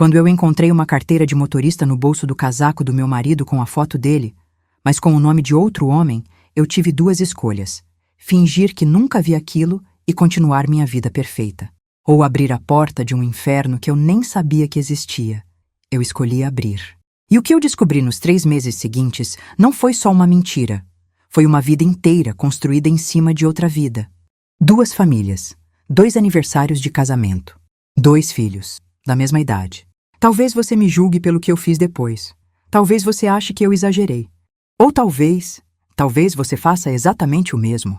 Quando eu encontrei uma carteira de motorista no bolso do casaco do meu marido com a foto dele, mas com o nome de outro homem, eu tive duas escolhas: fingir que nunca vi aquilo e continuar minha vida perfeita, ou abrir a porta de um inferno que eu nem sabia que existia. Eu escolhi abrir. E o que eu descobri nos 3 meses seguintes não foi só uma mentira. Foi uma vida inteira construída em cima de outra vida. 2 famílias, 2 aniversários de casamento, 2 filhos, da mesma idade. Talvez você me julgue pelo que eu fiz depois. Talvez você ache que eu exagerei. Ou talvez você faça exatamente o mesmo.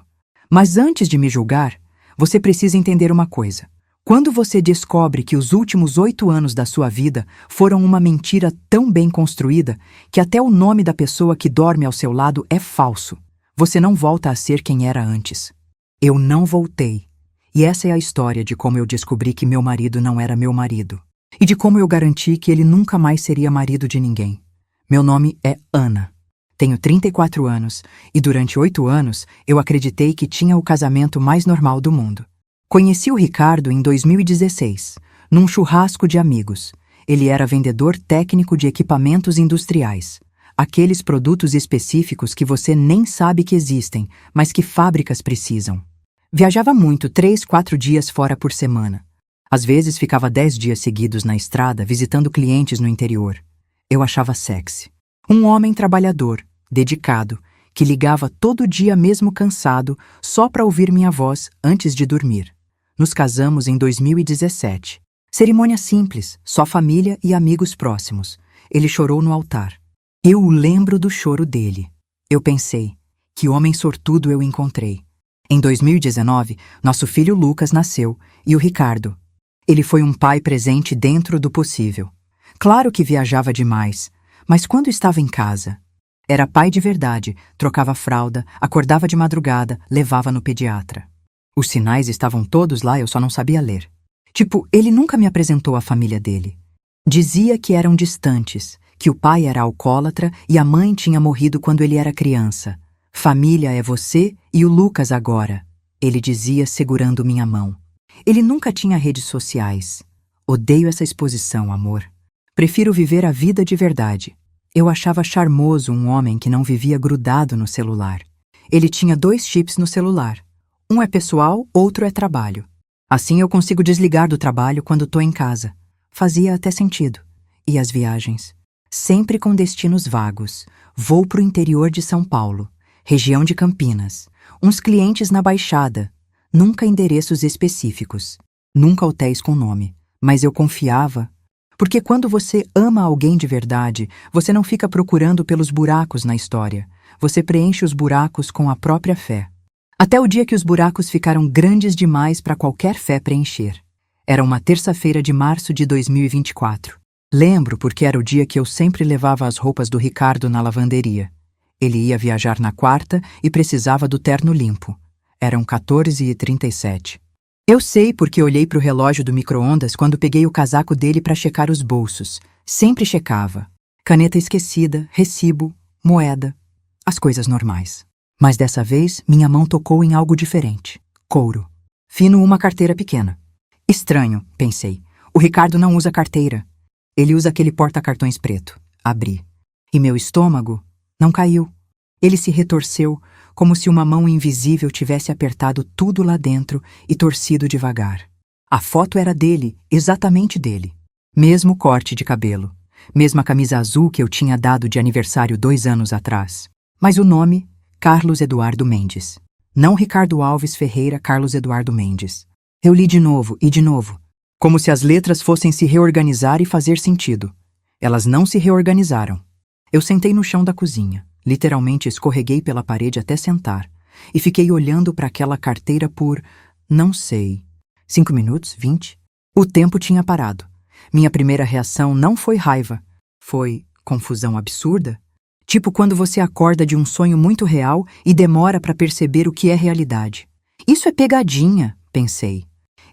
Mas antes de me julgar, você precisa entender uma coisa. Quando você descobre que os últimos 8 anos da sua vida foram uma mentira tão bem construída que até o nome da pessoa que dorme ao seu lado é falso, você não volta a ser quem era antes. Eu não voltei. E essa é a história de como eu descobri que meu marido não era meu marido. E de como eu garanti que ele nunca mais seria marido de ninguém. Meu nome é Ana. Tenho 34 anos e durante 8 anos eu acreditei que tinha o casamento mais normal do mundo. Conheci o Ricardo em 2016, num churrasco de amigos. Ele era vendedor técnico de equipamentos industriais. Aqueles produtos específicos que você nem sabe que existem, mas que fábricas precisam. Viajava muito, 3, 4 dias fora por semana. Às vezes ficava 10 dias seguidos na estrada visitando clientes no interior. Eu achava sexy. Um homem trabalhador, dedicado, que ligava todo dia mesmo cansado só para ouvir minha voz antes de dormir. Nos casamos em 2017. Cerimônia simples, só família e amigos próximos. Ele chorou no altar. Eu lembro do choro dele. Eu pensei, que homem sortudo eu encontrei. Em 2019, nosso filho Lucas nasceu e o Ricardo. Ele foi um pai presente dentro do possível. Claro que viajava demais, mas quando estava em casa, era pai de verdade, trocava fralda, acordava de madrugada, levava no pediatra. Os sinais estavam todos lá, eu só não sabia ler. Tipo, ele nunca me apresentou a família dele. Dizia que eram distantes, que o pai era alcoólatra e a mãe tinha morrido quando ele era criança. Família é você e o Lucas agora, ele dizia segurando minha mão. Ele nunca tinha redes sociais. Odeio essa exposição, amor. Prefiro viver a vida de verdade. Eu achava charmoso um homem que não vivia grudado no celular. Ele tinha 2 chips no celular. Um é pessoal, outro é trabalho. Assim eu consigo desligar do trabalho quando tô em casa. Fazia até sentido. E as viagens? Sempre com destinos vagos. Vou pro interior de São Paulo, região de Campinas. Uns clientes na Baixada. Nunca endereços específicos. Nunca hotéis com nome. Mas eu confiava. Porque quando você ama alguém de verdade, você não fica procurando pelos buracos na história. Você preenche os buracos com a própria fé. Até o dia que os buracos ficaram grandes demais para qualquer fé preencher. Era uma terça-feira de março de 2024. Lembro porque era o dia que eu sempre levava as roupas do Ricardo na lavanderia. Ele ia viajar na quarta e precisava do terno limpo. Eram 14h37. Eu sei porque olhei para o relógio do micro-ondas quando peguei o casaco dele para checar os bolsos. Sempre checava. Caneta esquecida, recibo, moeda. As coisas normais. Mas dessa vez, minha mão tocou em algo diferente. Couro. Fino, uma carteira pequena. Estranho, pensei. O Ricardo não usa carteira. Ele usa aquele porta-cartões preto. Abri. E meu estômago não caiu. Ele se retorceu, como se uma mão invisível tivesse apertado tudo lá dentro e torcido devagar. A foto era dele, exatamente dele. Mesmo corte de cabelo. Mesma camisa azul que eu tinha dado de aniversário 2 anos atrás. Mas o nome... Carlos Eduardo Mendes. Não Ricardo Alves Ferreira, Carlos Eduardo Mendes. Eu li de novo e de novo, como se as letras fossem se reorganizar e fazer sentido. Elas não se reorganizaram. Eu sentei no chão da cozinha, literalmente escorreguei pela parede até sentar, e fiquei olhando para aquela carteira por, não sei, 5 minutos, 20? O tempo tinha parado. Minha primeira reação não foi raiva, foi confusão absurda. Tipo quando você acorda de um sonho muito real e demora para perceber o que é realidade. Isso é pegadinha, pensei.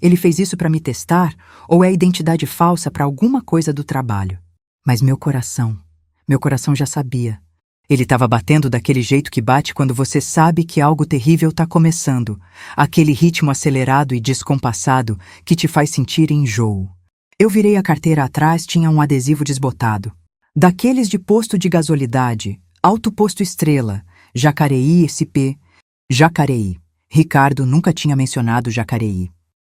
Ele fez isso para me testar ou é identidade falsa para alguma coisa do trabalho? Mas meu coração já sabia. Ele estava batendo daquele jeito que bate quando você sabe que algo terrível está começando. Aquele ritmo acelerado e descompassado que te faz sentir enjoo. Eu virei a carteira atrás, tinha um adesivo desbotado. Daqueles de posto de gasolidade, Alto Posto Estrela, Jacareí SP, Jacareí. Ricardo nunca tinha mencionado Jacareí.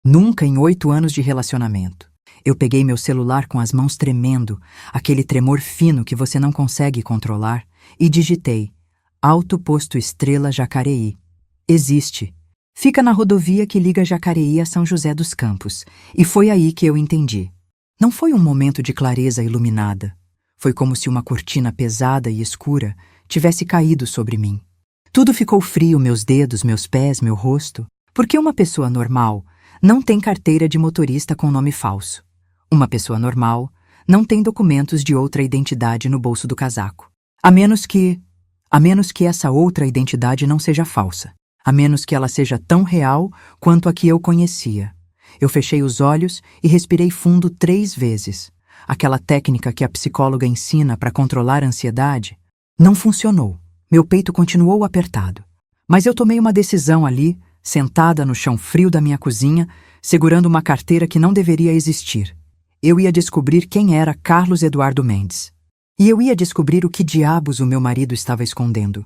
Nunca em 8 anos de relacionamento. Eu peguei meu celular com as mãos tremendo, aquele tremor fino que você não consegue controlar, e digitei: Alto Posto Estrela Jacareí. Existe. Fica na rodovia que liga Jacareí a São José dos Campos. E foi aí que eu entendi. Não foi um momento de clareza iluminada. Foi como se uma cortina pesada e escura tivesse caído sobre mim. Tudo ficou frio, meus dedos, meus pés, meu rosto. Porque uma pessoa normal não tem carteira de motorista com nome falso. Uma pessoa normal não tem documentos de outra identidade no bolso do casaco. A menos que essa outra identidade não seja falsa. A menos que ela seja tão real quanto a que eu conhecia. Eu fechei os olhos e respirei fundo 3 vezes. Aquela técnica que a psicóloga ensina para controlar a ansiedade não funcionou. Meu peito continuou apertado. Mas eu tomei uma decisão ali, sentada no chão frio da minha cozinha, segurando uma carteira que não deveria existir. Eu ia descobrir quem era Carlos Eduardo Mendes. E eu ia descobrir o que diabos o meu marido estava escondendo.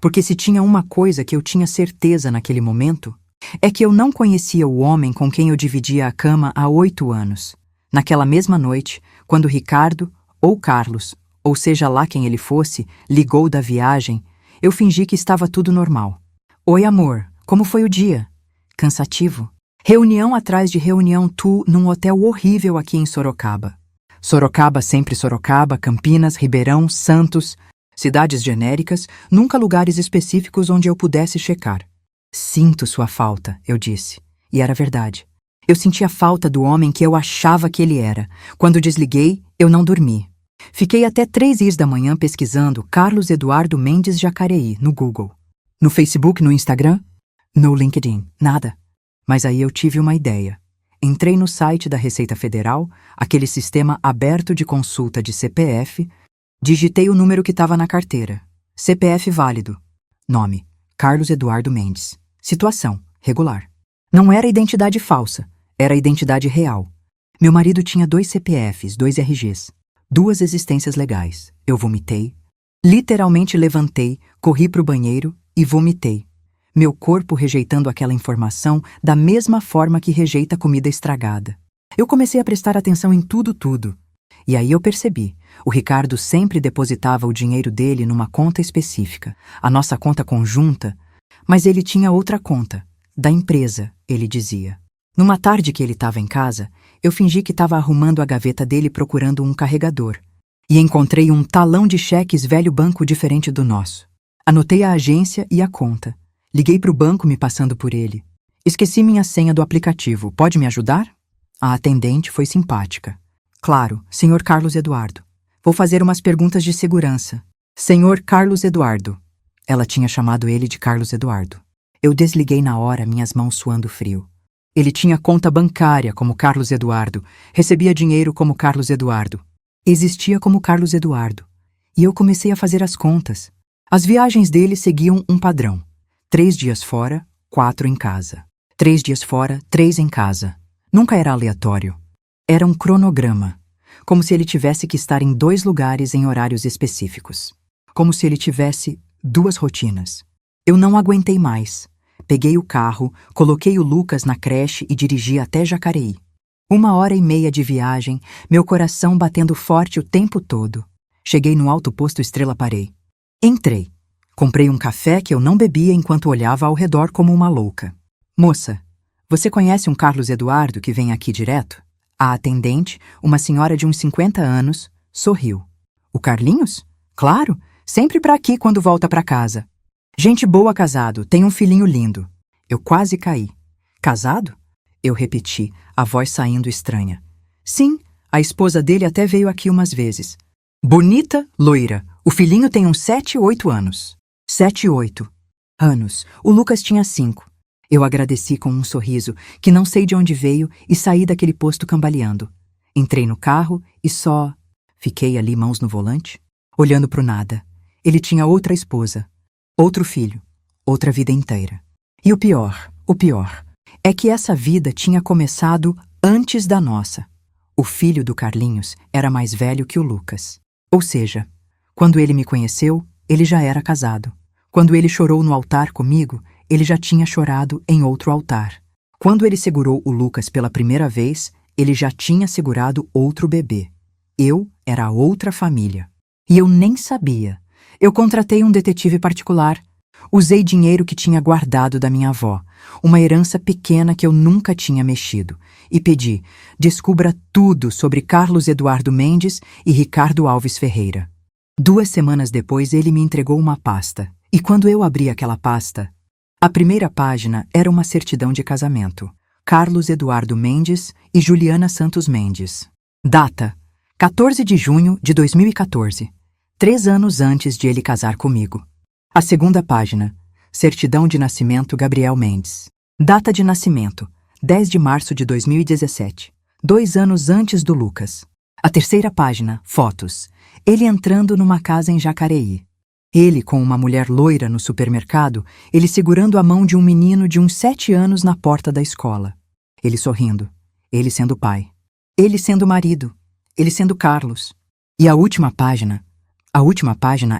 Porque se tinha uma coisa que eu tinha certeza naquele momento, é que eu não conhecia o homem com quem eu dividia a cama há 8 anos. Naquela mesma noite, quando Ricardo, ou Carlos, ou seja lá quem ele fosse, ligou da viagem, eu fingi que estava tudo normal. Oi, amor, como foi o dia? Cansativo. Reunião atrás de reunião num hotel horrível aqui em Sorocaba. Sorocaba, sempre Sorocaba, Campinas, Ribeirão, Santos, cidades genéricas, nunca lugares específicos onde eu pudesse checar. Sinto sua falta, eu disse. E era verdade. Eu sentia falta do homem que eu achava que ele era. Quando desliguei, eu não dormi. Fiquei até 3 da manhã pesquisando Carlos Eduardo Mendes Jacareí no Google. No Facebook, no Instagram, no LinkedIn, nada. Mas aí eu tive uma ideia. Entrei no site da Receita Federal, aquele sistema aberto de consulta de CPF, digitei o número que estava na carteira. CPF válido. Nome: Carlos Eduardo Mendes. Situação: regular. Não era identidade falsa, era identidade real. Meu marido tinha 2 CPFs, 2 RGs, 2 existências legais. Eu vomitei. Literalmente levantei, corri para o banheiro e vomitei. Meu corpo rejeitando aquela informação da mesma forma que rejeita comida estragada. Eu comecei a prestar atenção em tudo. E aí eu percebi. O Ricardo sempre depositava o dinheiro dele numa conta específica, a nossa conta conjunta, mas ele tinha outra conta, da empresa, ele dizia. Numa tarde que ele estava em casa, eu fingi que estava arrumando a gaveta dele procurando um carregador. E encontrei um talão de cheques velho banco diferente do nosso. Anotei a agência e a conta. Liguei para o banco me passando por ele. Esqueci minha senha do aplicativo. Pode me ajudar? A atendente foi simpática. Claro, senhor Carlos Eduardo. Vou fazer umas perguntas de segurança. Senhor Carlos Eduardo. Ela tinha chamado ele de Carlos Eduardo. Eu desliguei na hora, minhas mãos suando frio. Ele tinha conta bancária como Carlos Eduardo, recebia dinheiro como Carlos Eduardo. Existia como Carlos Eduardo. E eu comecei a fazer as contas. As viagens dele seguiam um padrão. 3 dias fora, 4 em casa. 3 dias fora, 3 em casa. Nunca era aleatório. Era um cronograma. Como se ele tivesse que estar em 2 lugares em horários específicos. Como se ele tivesse 2 rotinas. Eu não aguentei mais. Peguei o carro, coloquei o Lucas na creche e dirigi até Jacareí. 1h30 de viagem, meu coração batendo forte o tempo todo. Cheguei no Alto Posto Estrela, parei. Entrei. Comprei um café que eu não bebia enquanto olhava ao redor como uma louca. Moça, você conhece um Carlos Eduardo que vem aqui direto? A atendente, uma senhora de uns 50 anos, sorriu. O Carlinhos? Claro, sempre pra aqui quando volta pra casa. Gente boa, casado, tem um filhinho lindo. Eu quase caí. Casado? Eu repeti, a voz saindo estranha. Sim, a esposa dele até veio aqui umas vezes. Bonita, loira. O filhinho tem uns 7, 8 anos. 7, 8 anos. O Lucas tinha 5. Eu agradeci com um sorriso, que não sei de onde veio, e saí daquele posto cambaleando. Entrei no carro e só... Fiquei ali, mãos no volante, olhando pro nada. Ele tinha outra esposa, outro filho, outra vida inteira. E o pior, é que essa vida tinha começado antes da nossa. O filho do Carlinhos era mais velho que o Lucas. Ou seja, quando ele me conheceu, ele já era casado. Quando ele chorou no altar comigo, ele já tinha chorado em outro altar. Quando ele segurou o Lucas pela primeira vez, ele já tinha segurado outro bebê. Eu era outra família. E eu nem sabia. Eu contratei um detetive particular. Usei dinheiro que tinha guardado da minha avó, uma herança pequena que eu nunca tinha mexido, e pedi: descubra tudo sobre Carlos Eduardo Mendes e Ricardo Alves Ferreira. 2 semanas depois ele me entregou uma pasta, e quando eu abri aquela pasta, a primeira página era uma certidão de casamento. Carlos Eduardo Mendes e Juliana Santos Mendes. Data: 14 de junho de 2014, 3 anos antes de ele casar comigo. A segunda página: certidão de nascimento Gabriel Mendes. Data de nascimento: 10 de março de 2017, 2 anos antes do Lucas. A terceira página: fotos. Ele entrando numa casa em Jacareí. Ele com uma mulher loira no supermercado, ele segurando a mão de um menino de uns 7 anos na porta da escola. Ele sorrindo. Ele sendo pai. Ele sendo marido. Ele sendo Carlos. E a última página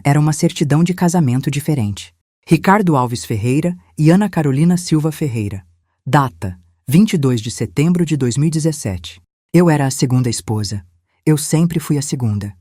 era uma certidão de casamento diferente. Ricardo Alves Ferreira e Ana Carolina Silva Ferreira. Data: 22 de setembro de 2017. Eu era a segunda esposa. Eu sempre fui a segunda.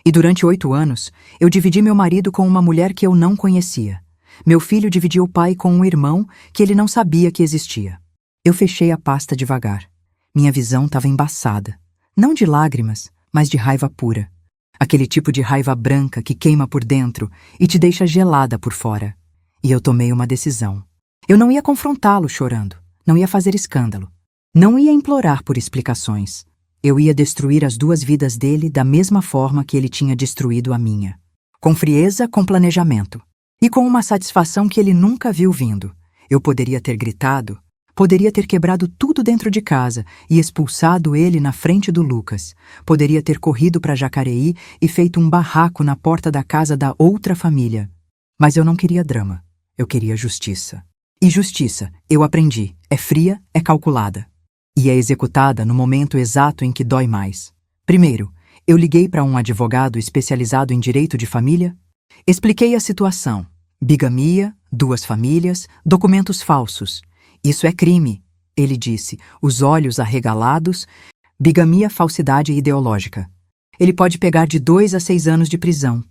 E durante 8 anos, eu dividi meu marido com uma mulher que eu não conhecia. Meu filho dividia o pai com um irmão que ele não sabia que existia. Eu fechei a pasta devagar. Minha visão estava embaçada. Não de lágrimas, mas de raiva pura. Aquele tipo de raiva branca que queima por dentro e te deixa gelada por fora. E eu tomei uma decisão. Eu não ia confrontá-lo chorando. Não ia fazer escândalo. Não ia implorar por explicações. Eu ia destruir as 2 vidas dele da mesma forma que ele tinha destruído a minha. Com frieza, com planejamento. E com uma satisfação que ele nunca viu vindo. Eu poderia ter gritado, poderia ter quebrado tudo dentro de casa e expulsado ele na frente do Lucas. Poderia ter corrido para Jacareí e feito um barraco na porta da casa da outra família. Mas eu não queria drama. Eu queria justiça. E justiça, eu aprendi, é fria, é calculada. E é executada no momento exato em que dói mais. Primeiro, eu liguei para um advogado especializado em direito de família. Expliquei a situação. Bigamia, 2 famílias, documentos falsos. Isso é crime, ele disse, os olhos arregalados. Bigamia, falsidade ideológica. Ele pode pegar de 2 a 6 anos de prisão.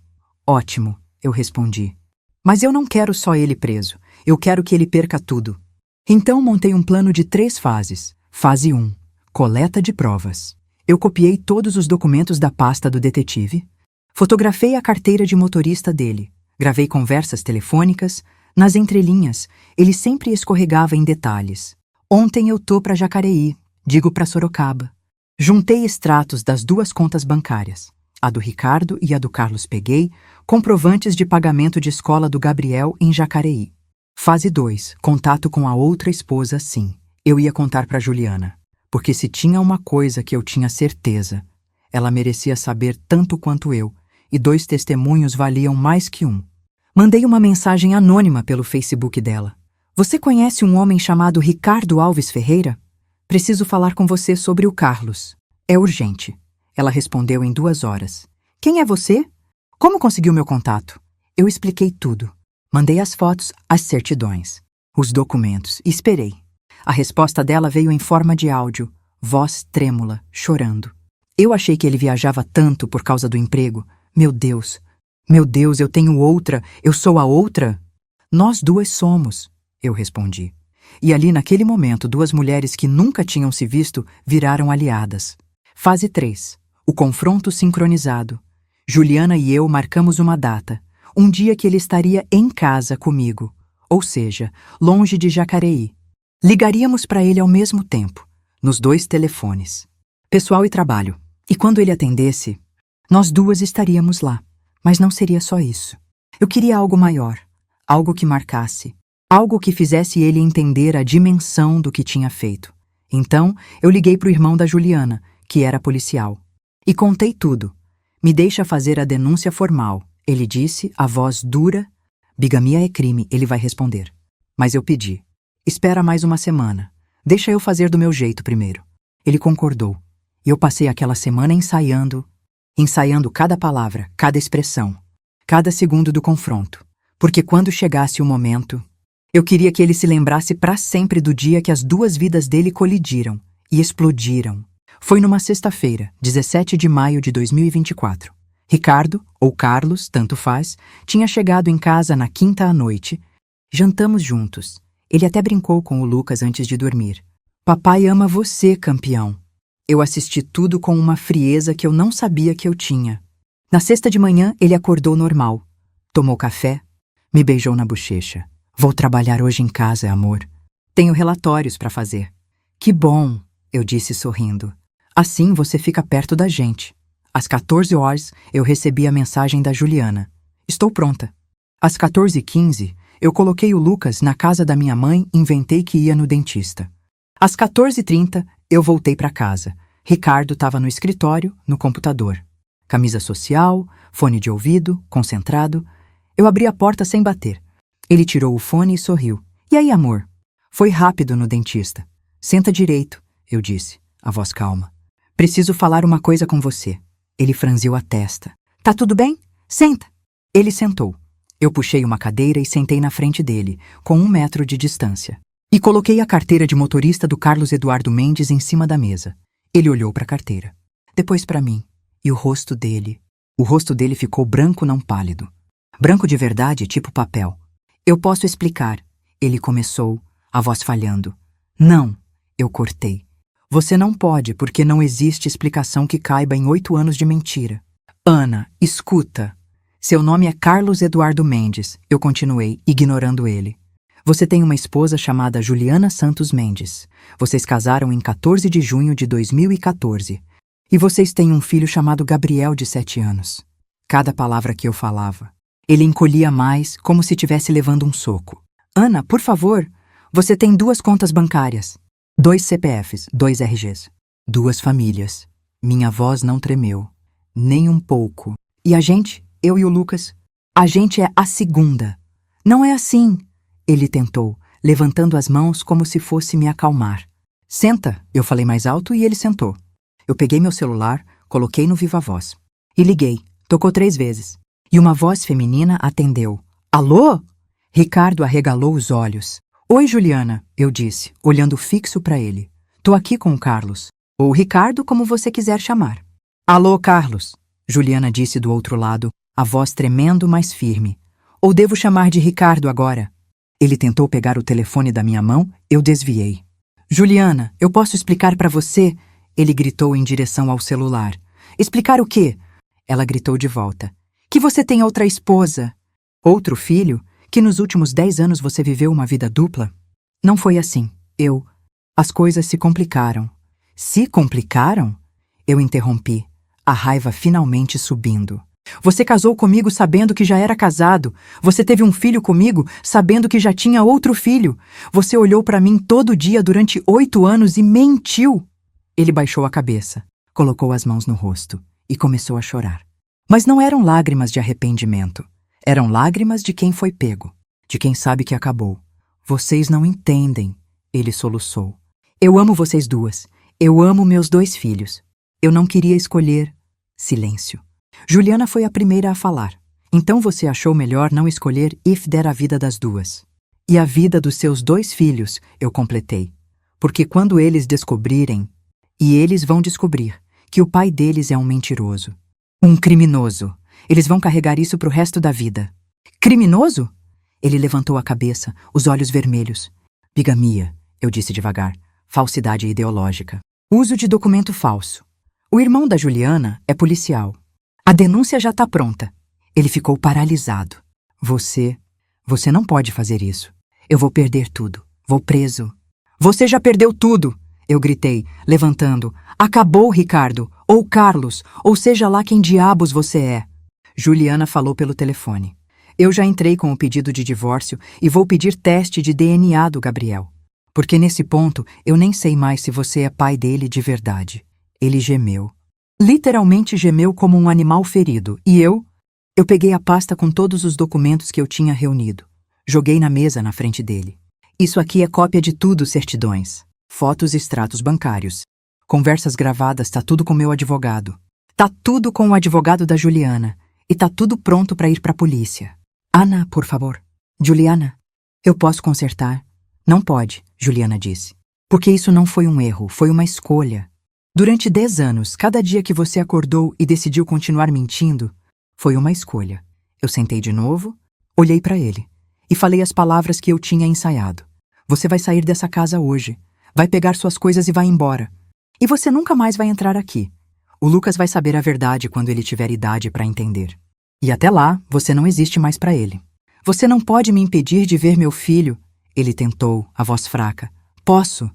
Ótimo, eu respondi. Mas eu não quero só ele preso. Eu quero que ele perca tudo. Então montei um plano de 3 fases. Fase 1. Coleta de provas. Eu copiei todos os documentos da pasta do detetive. Fotografei a carteira de motorista dele. Gravei conversas telefônicas. Nas entrelinhas, ele sempre escorregava em detalhes. Ontem eu tô pra Jacareí, digo pra Sorocaba. Juntei extratos das 2 contas bancárias. A do Ricardo e a do Carlos peguei, comprovantes de pagamento de escola do Gabriel em Jacareí. Fase 2. Contato com a outra esposa, sim. Eu ia contar pra Juliana, porque se tinha uma coisa que eu tinha certeza, ela merecia saber tanto quanto eu, e 2 testemunhos valiam mais que 1. Mandei uma mensagem anônima pelo Facebook dela. Você conhece um homem chamado Ricardo Alves Ferreira? Preciso falar com você sobre o Carlos. É urgente. Ela respondeu em 2 horas. Quem é você? Como conseguiu meu contato? Eu expliquei tudo. Mandei as fotos, as certidões, os documentos e esperei. A resposta dela veio em forma de áudio, voz trêmula, chorando. Eu achei que ele viajava tanto por causa do emprego. Meu Deus, eu tenho outra, eu sou a outra? Nós 2 somos, eu respondi. E ali naquele momento 2 mulheres que nunca tinham se visto viraram aliadas. Fase 3. O confronto sincronizado. Juliana e eu marcamos uma data, um dia que ele estaria em casa comigo, ou seja, longe de Jacareí. Ligaríamos para ele ao mesmo tempo, nos 2 telefones. Pessoal e trabalho. E quando ele atendesse, nós 2 estaríamos lá. Mas não seria só isso. Eu queria algo maior, algo que marcasse, algo que fizesse ele entender a dimensão do que tinha feito. Então, eu liguei para o irmão da Juliana, que era policial. E contei tudo. Me deixa fazer a denúncia formal, ele disse, a voz dura. Bigamia é crime, ele vai responder. Mas eu pedi. Espera mais uma semana. Deixa eu fazer do meu jeito primeiro. Ele concordou. E eu passei aquela semana ensaiando cada palavra, cada expressão, cada segundo do confronto. Porque quando chegasse o momento, eu queria que ele se lembrasse para sempre do dia que as duas vidas dele colidiram e explodiram. Foi numa sexta-feira, 17 de maio de 2024. Ricardo, ou Carlos, tanto faz, tinha chegado em casa na quinta à noite. Jantamos juntos. Ele até brincou com o Lucas antes de dormir. Papai ama você, campeão. Eu assisti tudo com uma frieza que eu não sabia que eu tinha. Na sexta de manhã, ele acordou normal. Tomou café, me beijou na bochecha. Vou trabalhar hoje em casa, amor. Tenho relatórios para fazer. Que bom, eu disse sorrindo. Assim você fica perto da gente. Às 14 horas, eu recebi a mensagem da Juliana. Estou pronta. Às 14h15, eu coloquei o Lucas na casa da minha mãe e inventei que ia no dentista. Às 14h30, eu voltei para casa. Ricardo estava no escritório, no computador. Camisa social, fone de ouvido, concentrado. Eu abri a porta sem bater. Ele tirou o fone e sorriu. E aí, amor? Foi rápido no dentista. Senta direito, eu disse, a voz calma. Preciso falar uma coisa com você. Ele franziu a testa. Tá tudo bem? Senta. Ele sentou. Eu puxei uma cadeira e sentei na frente dele, com 1 metro de distância. E coloquei a carteira de motorista do Carlos Eduardo Mendes em cima da mesa. Ele olhou para a carteira. Depois para mim. E o rosto dele ficou branco, não pálido. Branco de verdade, tipo papel. Eu posso explicar. Ele começou, a voz falhando. Não, eu cortei. Você não pode, porque não existe explicação que caiba em 8 anos de mentira. Ana, escuta. Seu nome é Carlos Eduardo Mendes, eu continuei, ignorando ele. Você tem uma esposa chamada Juliana Santos Mendes. Vocês casaram em 14 de junho de 2014. E vocês têm um filho chamado Gabriel, de 7 anos. Cada palavra que eu falava, ele encolhia mais, como se estivesse levando um soco. Ana, por favor, você tem 2 contas bancárias. 2 CPFs, 2 RGs. 2 famílias. Minha voz não tremeu. Nem um pouco. E a gente, eu e o Lucas, a gente é a segunda. Não é assim. Ele tentou, levantando as mãos como se fosse me acalmar. Senta, eu falei mais alto e ele sentou. Eu peguei meu celular, coloquei no viva voz. E liguei. Tocou 3 vezes. E uma voz feminina atendeu. Alô? Ricardo arregalou os olhos. Oi, Juliana, eu disse, olhando fixo para ele. Tô aqui com o Carlos. Ou Ricardo, como você quiser chamar. Alô, Carlos, Juliana disse do outro lado, a voz tremendo, mas firme. Ou devo chamar de Ricardo agora? Ele tentou pegar o telefone da minha mão, eu desviei. Juliana, eu posso explicar para você? Ele gritou em direção ao celular. Explicar o quê? Ela gritou de volta. Que você tem outra esposa. Outro filho? Que nos últimos 10 anos você viveu uma vida dupla? Não foi assim. As coisas se complicaram. Se complicaram? Eu interrompi, a raiva finalmente subindo. Você casou comigo sabendo que já era casado. Você teve um filho comigo sabendo que já tinha outro filho. Você olhou para mim todo dia durante 8 anos e mentiu. Ele baixou a cabeça, colocou as mãos no rosto e começou a chorar. Mas não eram lágrimas de arrependimento. Eram lágrimas de quem foi pego, de quem sabe que acabou. Vocês não entendem, ele soluçou. Eu amo vocês duas. Eu amo meus 2 filhos. Eu não queria escolher. Silêncio. Juliana foi a primeira a falar. Então você achou melhor não escolher if der a vida das duas. E a vida dos seus 2 filhos, eu completei. Porque quando eles descobrirem, e eles vão descobrir, que o pai deles é um mentiroso. Um criminoso. Eles vão carregar isso pro resto da vida. Criminoso? Ele levantou a cabeça, os olhos vermelhos. Bigamia, eu disse devagar. Falsidade ideológica. Uso de documento falso. O irmão da Juliana é policial. A denúncia já tá pronta. Ele ficou paralisado. Você não pode fazer isso. Eu vou perder tudo. Vou preso. Você já perdeu tudo! Eu gritei, levantando. Acabou, Ricardo, ou Carlos, ou seja lá quem diabos você é. Juliana falou pelo telefone. Eu já entrei com o pedido de divórcio e vou pedir teste de DNA do Gabriel. Porque nesse ponto eu nem sei mais se você é pai dele de verdade. Ele gemeu. Literalmente gemeu como um animal ferido. E eu peguei a pasta com todos os documentos que eu tinha reunido. Joguei na mesa na frente dele. Isso aqui é cópia de tudo, certidões, fotos e extratos bancários. Conversas gravadas, tá tudo com meu advogado. Tá tudo com o advogado da Juliana. E tá tudo pronto para ir pra polícia. Ana, por favor. Juliana, eu posso consertar. Não pode, Juliana disse. Porque isso não foi um erro, foi uma escolha. Durante 10 anos, cada dia que você acordou e decidiu continuar mentindo, foi uma escolha. Eu sentei de novo, olhei para ele e falei as palavras que eu tinha ensaiado. Você vai sair dessa casa hoje, vai pegar suas coisas e vai embora. E você nunca mais vai entrar aqui. O Lucas vai saber a verdade quando ele tiver idade para entender. E até lá, você não existe mais para ele. Você não pode me impedir de ver meu filho. Ele tentou, a voz fraca. Posso.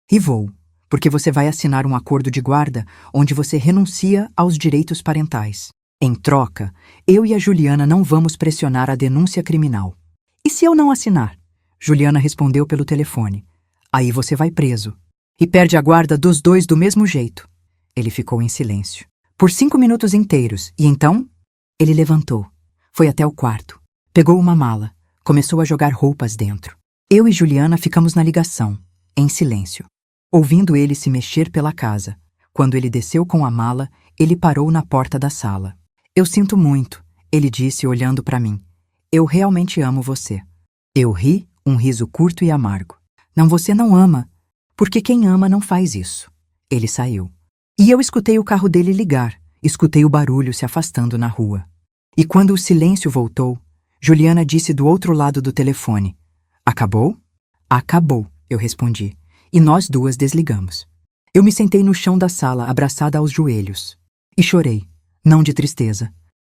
E vou, porque você vai assinar um acordo de guarda onde você renuncia aos direitos parentais. Em troca, eu e a Juliana não vamos pressionar a denúncia criminal. E se eu não assinar? Juliana respondeu pelo telefone. Aí você vai preso. E perde a guarda dos dois do mesmo jeito. Ele ficou em silêncio. Por 5 minutos inteiros. E então? Ele levantou. Foi até o quarto. Pegou uma mala. Começou a jogar roupas dentro. Eu e Juliana ficamos na ligação, em silêncio, ouvindo ele se mexer pela casa. Quando ele desceu com a mala, ele parou na porta da sala. Eu sinto muito, ele disse olhando para mim. Eu realmente amo você. Eu ri, um riso curto e amargo. Não, você não ama, porque quem ama não faz isso. Ele saiu. E eu escutei o carro dele ligar, escutei o barulho se afastando na rua. E quando o silêncio voltou, Juliana disse do outro lado do telefone. Acabou? Acabou, eu respondi. E nós duas desligamos. Eu me sentei no chão da sala, abraçada aos joelhos. E chorei, não de tristeza,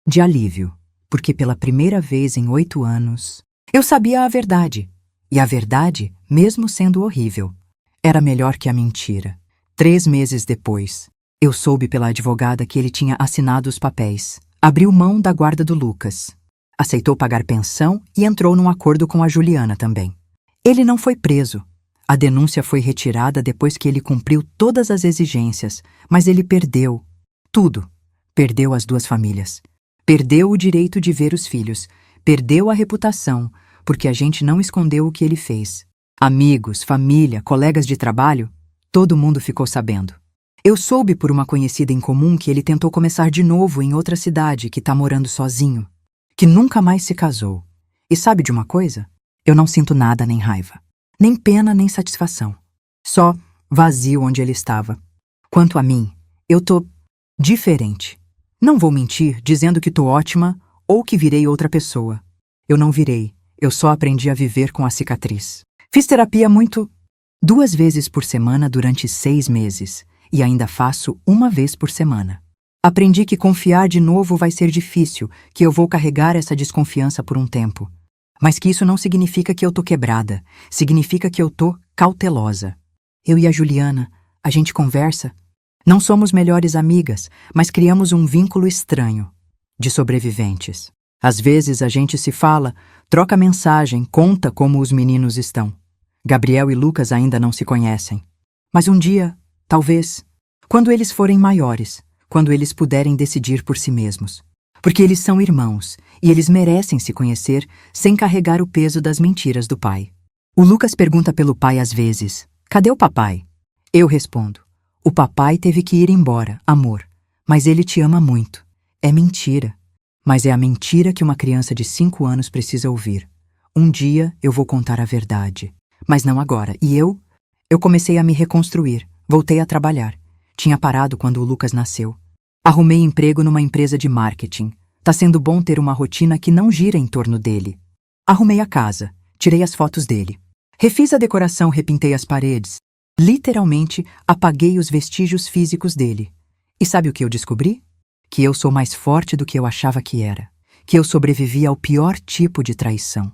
de alívio, porque pela primeira vez em 8 anos, eu sabia a verdade. E a verdade, mesmo sendo horrível, era melhor que a mentira. 3 meses depois, eu soube pela advogada que ele tinha assinado os papéis. Abriu mão da guarda do Lucas. Aceitou pagar pensão e entrou num acordo com a Juliana também. Ele não foi preso. A denúncia foi retirada depois que ele cumpriu todas as exigências, mas ele perdeu tudo. Perdeu as 2 famílias. Perdeu o direito de ver os filhos. Perdeu a reputação, porque a gente não escondeu o que ele fez. Amigos, família, colegas de trabalho, todo mundo ficou sabendo. Eu soube por uma conhecida em comum que ele tentou começar de novo em outra cidade, que tá morando sozinho, que nunca mais se casou. E sabe de uma coisa? Eu não sinto nada nem raiva, nem pena nem satisfação. Só vazio onde ele estava. Quanto a mim, eu tô diferente. Não vou mentir dizendo que tô ótima ou que virei outra pessoa. Eu não virei, eu só aprendi a viver com a cicatriz. Fiz terapia 2 vezes por semana durante 6 meses. E ainda faço 1 vez por semana. Aprendi que confiar de novo vai ser difícil, que eu vou carregar essa desconfiança por um tempo. Mas que isso não significa que eu tô quebrada, significa que eu tô cautelosa. Eu e a Juliana, a gente conversa. Não somos melhores amigas, mas criamos um vínculo estranho, de sobreviventes. Às vezes a gente se fala, troca mensagem, conta como os meninos estão. Gabriel e Lucas ainda não se conhecem. Mas um dia, talvez, quando eles forem maiores, quando eles puderem decidir por si mesmos. Porque eles são irmãos, e eles merecem se conhecer sem carregar o peso das mentiras do pai. O Lucas pergunta pelo pai às vezes, cadê o papai? Eu respondo, o papai teve que ir embora, amor, mas ele te ama muito. É mentira. Mas é a mentira que uma criança de 5 anos precisa ouvir. Um dia eu vou contar a verdade, mas não agora. E eu comecei a me reconstruir. Voltei a trabalhar. Tinha parado quando o Lucas nasceu. Arrumei emprego numa empresa de marketing. Tá sendo bom ter uma rotina que não gira em torno dele. Arrumei a casa. Tirei as fotos dele. Refiz a decoração, repintei as paredes. Literalmente, apaguei os vestígios físicos dele. E sabe o que eu descobri? Que eu sou mais forte do que eu achava que era. Que eu sobrevivi ao pior tipo de traição.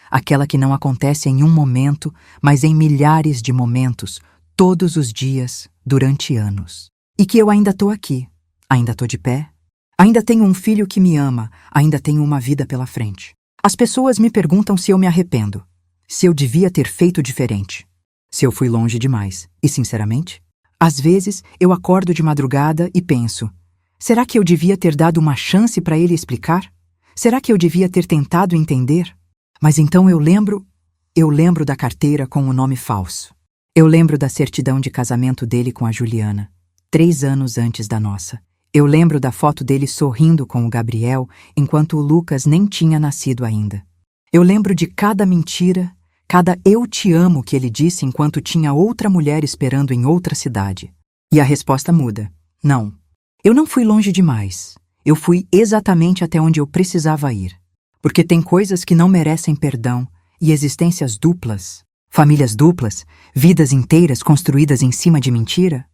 Aquela que não acontece em um momento, mas em milhares de momentos, todos os dias, durante anos. E que eu ainda tô aqui, ainda tô de pé, ainda tenho um filho que me ama, ainda tenho uma vida pela frente. As pessoas me perguntam se eu me arrependo, se eu devia ter feito diferente, se eu fui longe demais. E sinceramente, às vezes eu acordo de madrugada e penso, será que eu devia ter dado uma chance para ele explicar? Será que eu devia ter tentado entender? Mas então eu lembro da carteira com o nome falso. Eu lembro da certidão de casamento dele com a Juliana. 3 anos antes da nossa. Eu lembro da foto dele sorrindo com o Gabriel, enquanto o Lucas nem tinha nascido ainda. Eu lembro de cada mentira, cada eu te amo que ele disse enquanto tinha outra mulher esperando em outra cidade. E a resposta muda. Não. Eu não fui longe demais. Eu fui exatamente até onde eu precisava ir. Porque tem coisas que não merecem perdão e existências duplas, famílias duplas, vidas inteiras construídas em cima de mentira.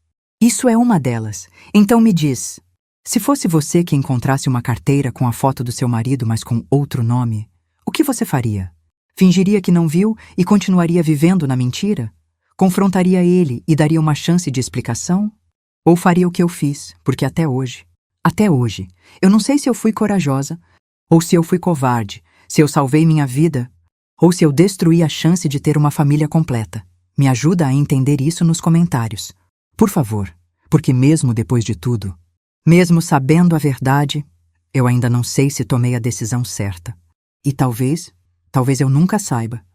Isso é uma delas. Então me diz, se fosse você que encontrasse uma carteira com a foto do seu marido, mas com outro nome, o que você faria? Fingiria que não viu e continuaria vivendo na mentira? Confrontaria ele e daria uma chance de explicação? Ou faria o que eu fiz, porque até hoje, eu não sei se eu fui corajosa, ou se eu fui covarde, se eu salvei minha vida, ou se eu destruí a chance de ter uma família completa. Me ajuda a entender isso nos comentários. Por favor, porque mesmo depois de tudo, mesmo sabendo a verdade, eu ainda não sei se tomei a decisão certa. E talvez eu nunca saiba.